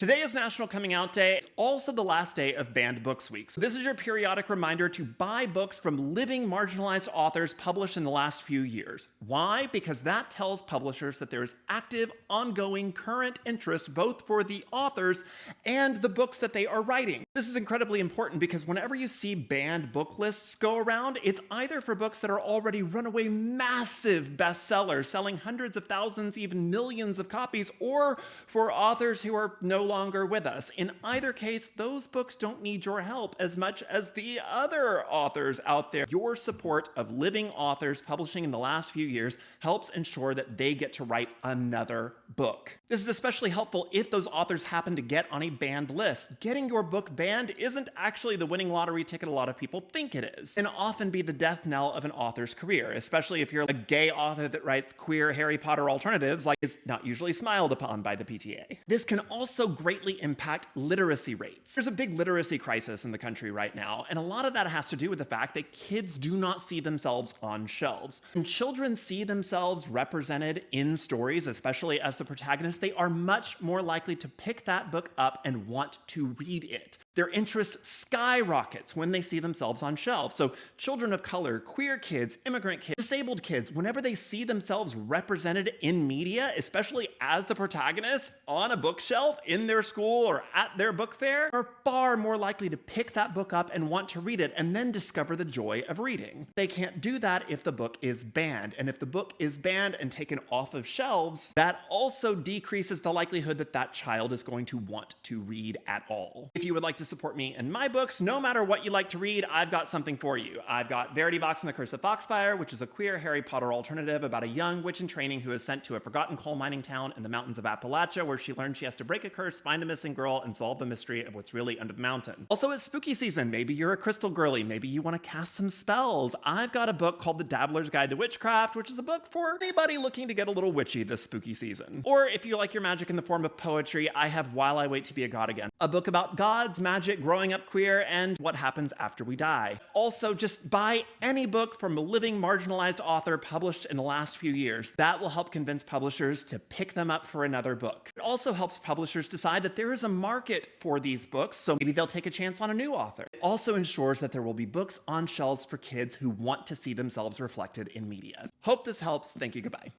Today is National Coming Out Day. It's also the last day of Banned Books Week. So this is your periodic reminder to buy books from living marginalized authors published in the last few years. Why? Because that tells publishers that there is active, ongoing, current interest both for the authors and the books that they are writing. This is incredibly important because whenever you see banned book lists go around, it's either for books that are already runaway massive bestsellers, selling hundreds of thousands, even millions of copies, or for authors who are no longer with us. In either case, those books don't need your help as much as the other authors out there. Your support of living authors publishing in the last few years helps ensure that they get to write another book. This is especially helpful if those authors happen to get on a banned list. Getting your book banned isn't actually the winning lottery ticket a lot of people think it is, and often be the death knell of an author's career, especially if you're a gay author that writes queer Harry Potter alternatives, like is not usually smiled upon by the PTA. This can also greatly impact literacy rates. There's a big literacy crisis in the country right now, and a lot of that has to do with the fact that kids do not see themselves on shelves. When children see themselves represented in stories, especially as the protagonist, they are much more likely to pick that book up and want to read it. Their interest skyrockets when they see themselves on shelves. So children of color, queer kids, immigrant kids, disabled kids, whenever they see themselves represented in media, especially as the protagonist on a bookshelf in their school or at their book fair, are far more likely to pick that book up and want to read it and then discover the joy of reading. They can't do that if the book is banned. And if the book is banned and taken off of shelves, that also decreases the likelihood that that child is going to want to read at all. If you would like to support me and my books, no matter what you like to read, I've got something for you. I've got Verity Vox and the Curse of Foxfire, which is a queer Harry Potter alternative about a young witch in training who is sent to a forgotten coal mining town in the mountains of Appalachia, where she learns she has to break a curse, find a missing girl, and solve the mystery of what's really under the mountain. Also, it's spooky season. Maybe you're a crystal girly. Maybe you want to cast some spells. I've got a book called The Dabbler's Guide to Witchcraft, which is a book for anybody looking to get a little witchy this spooky season. Or if you like your magic in the form of poetry, I have While I Wait to Be a God Again, a book about gods, magic, growing up queer, and what happens after we die. Also, just buy any book from a living marginalized author published in the last few years. That will help convince publishers to pick them up for another book. It also helps publishers decide that there is a market for these books, so maybe they'll take a chance on a new author. It also ensures that there will be books on shelves for kids who want to see themselves reflected in media. Hope this helps. Thank you. Goodbye.